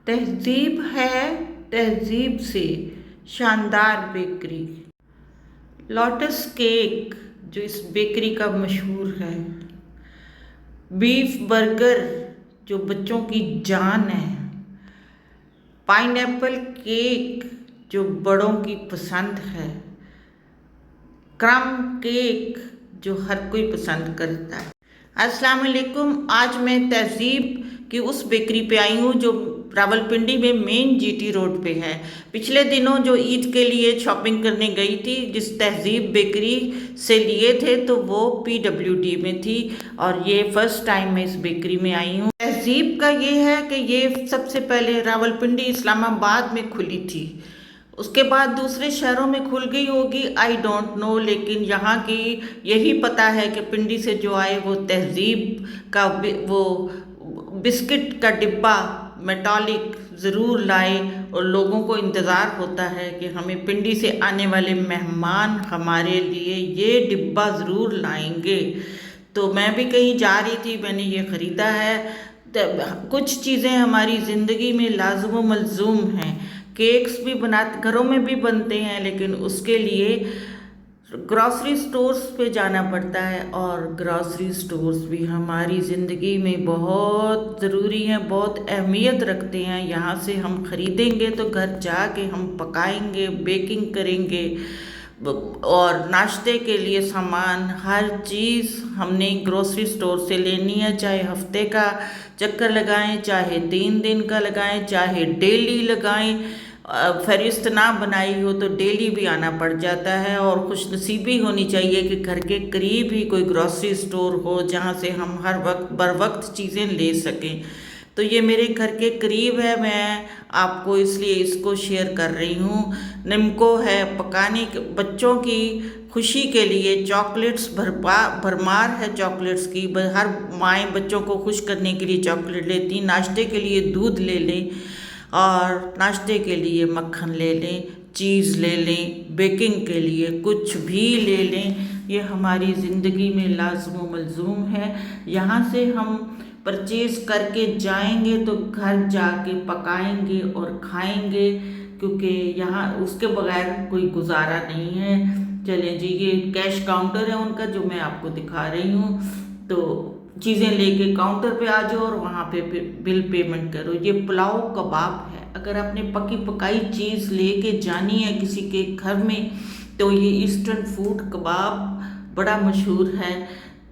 तहजीब है तहजीब से शानदार बेकरी। लोटस केक जो इस बेकरी का मशहूर है, बीफ बर्गर जो बच्चों की जान है, पाइनएप्पल केक जो बड़ों की पसंद है, क्रम केक जो हर कोई पसंद करता है। अस्सलाम वालेकुम। आज मैं तहजीब की उस बेकरी पे आई हूँ जो रावलपिंडी में मेन जीटी रोड पे है। पिछले दिनों जो ईद के लिए शॉपिंग करने गई थी, जिस तहजीब बेकरी से लिए थे, तो वो PWD में थी और ये फर्स्ट टाइम मैं इस बेकरी में आई हूँ। तहजीब का ये है कि ये सबसे पहले रावलपिंडी इस्लामाबाद में खुली थी, उसके बाद दूसरे शहरों में खुल गई होगी, आई डोंट नो, लेकिन यहाँ की यही पता है कि पिंडी से जो आए वो तहजीब का वो बिस्किट का डिब्बा मेटालिक ज़रूर लाए और लोगों को इंतज़ार होता है कि हमें पिंडी से आने वाले मेहमान हमारे लिए ये डिब्बा ज़रूर लाएंगे। तो मैं भी कहीं जा रही थी, मैंने ये ख़रीदा है। कुछ चीज़ें हमारी ज़िंदगी में लाज़िम व मलज़ूम हैं। केक्स भी घरों में भी बनते हैं, लेकिन उसके लिए ग्रॉसरी स्टोर्स पे जाना पड़ता है और ग्रॉसरी स्टोर्स भी हमारी ज़िंदगी में बहुत ज़रूरी हैं, बहुत अहमियत रखते हैं। यहाँ से हम ख़रीदेंगे तो घर जाके हम पकाएंगे, बेकिंग करेंगे और नाश्ते के लिए सामान हर चीज़ हमने ग्रोसरी स्टोर से लेनी है। चाहे हफ्ते का चक्कर लगाएं, चाहे 3 दिन का लगाएं, चाहे डेली लगाएं। फहरिस्त ना बनाई हो तो डेली भी आना पड़ जाता है। और खुशनसीबी होनी चाहिए कि घर के करीब ही कोई ग्रोसरी स्टोर हो जहाँ से हम हर वक्त बर वक्त चीज़ें ले सकें। तो ये मेरे घर के करीब है, मैं आपको इसलिए इसको शेयर कर रही हूँ। निम्को है पकाने के, बच्चों की खुशी के लिए चॉकलेट्स भरमार है चॉकलेट्स की। हर माएँ बच्चों को खुश करने के लिए चॉकलेट लेती। नाश्ते के लिए दूध ले लें और नाश्ते के लिए मक्खन ले लें, चीज़ ले लें, बेकिंग के लिए कुछ भी ले लें। ये हमारी ज़िंदगी में लाज़िम व मलज़ूम है। यहाँ से हम परचेज़ करके जाएंगे तो घर जाके पकाएंगे और खाएंगे, क्योंकि यहाँ उसके बगैर कोई गुजारा नहीं है। चलें जी, ये कैश काउंटर है उनका जो मैं आपको दिखा रही हूँ। तो चीज़ें लेके काउंटर पे आ जाओ और वहाँ पे बिल पेमेंट करो। ये पुलाव कबाब है। अगर आपने पकी पकाई चीज़ लेके जानी है किसी के घर में, तो ये ईस्टर्न फूड कबाब बड़ा मशहूर है।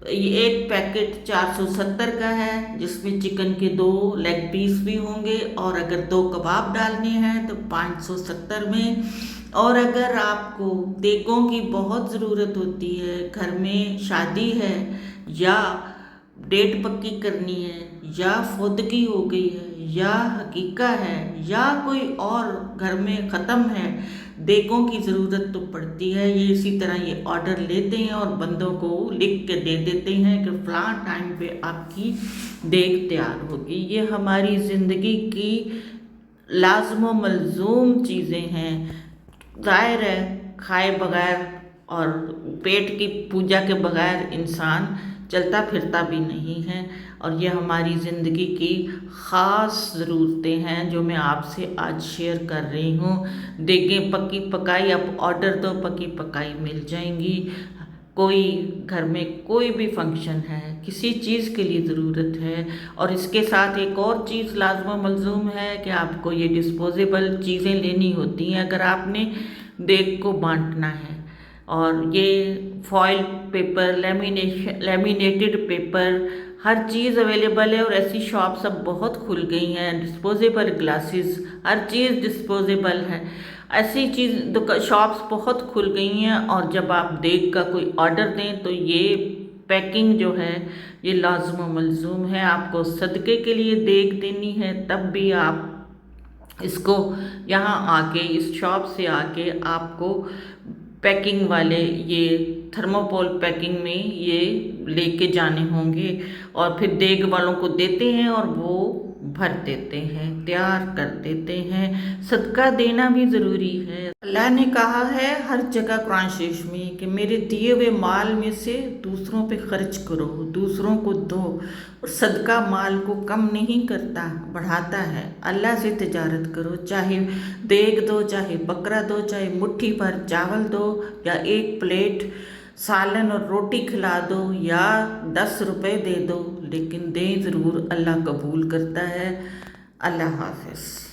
ये एक पैकेट 470 का है, जिसमें चिकन के 2 लेग पीस भी होंगे, और अगर 2 कबाब डालने हैं तो 570 में। और अगर आपको देगों की बहुत ज़रूरत होती है, घर में शादी है या डेट पक्की करनी है या फौदगी हो गई है या हकीका है या कोई और घर में ख़त्म है, देगों की ज़रूरत तो पड़ती है। ये इसी तरह ये ऑर्डर लेते हैं और बंदों को लिख के दे देते हैं कि फ़लाँ टाइम पे आपकी देग तैयार होगी। ये हमारी ज़िंदगी की लाज़िम व मलज़ूम चीज़ें हैं। ज़ाहिर है खाए बगैर और पेट की पूजा के बगैर इंसान चलता फिरता भी नहीं है। और ये हमारी ज़िंदगी की ख़ास ज़रूरतें हैं जो मैं आपसे आज शेयर कर रही हूँ। देखें पकी पकाई, आप ऑर्डर दो, पकी पकाई मिल जाएंगी। कोई घर में कोई भी फंक्शन है, किसी चीज़ के लिए ज़रूरत है। और इसके साथ एक और चीज़ लाज़िम व मलज़ूम है कि आपको ये डिस्पोजेबल चीज़ें लेनी होती हैं अगर आपने देग को बांटना है। और ये फॉइल पेपर, लेमिनेटेड पेपर, हर चीज़ अवेलेबल है। और ऐसी शॉप्स अब बहुत खुल गई हैं। डिस्पोजेबल ग्लासेस, हर चीज़ डिस्पोजेबल है। ऐसी चीज़ शॉप्स बहुत खुल गई हैं। और जब आप देग का कोई ऑर्डर दें तो ये पैकिंग जो है ये लाज़िम व मलज़ूम है। आपको सदक़े के लिए देग देनी है तब भी आप इसको यहाँ आके, इस शॉप से आके आपको पैकिंग वाले ये थर्मोकोल पैकिंग में ये लेके जाने होंगे और फिर देग वालों को देते हैं और वो بھر دیتے ہیں، تیار کر دیتے ہیں۔ صدقہ دینا بھی ضروری ہے۔ اللہ نے کہا ہے ہر جگہ قرآن شریف میں کہ میرے دیے ہوئے مال میں سے دوسروں پہ خرچ کرو، دوسروں کو دو، اور صدقہ مال کو کم نہیں کرتا، بڑھاتا ہے۔ اللہ سے تجارت کرو، چاہے دیگ دو، چاہے بکرا دو، چاہے مٹھی بھر چاول دو، یا ایک پلیٹ سالن اور روٹی کھلا دو، یا 10 روپے دے دو، لیکن دیں ضرور، اللہ قبول کرتا ہے۔ اللہ حافظ۔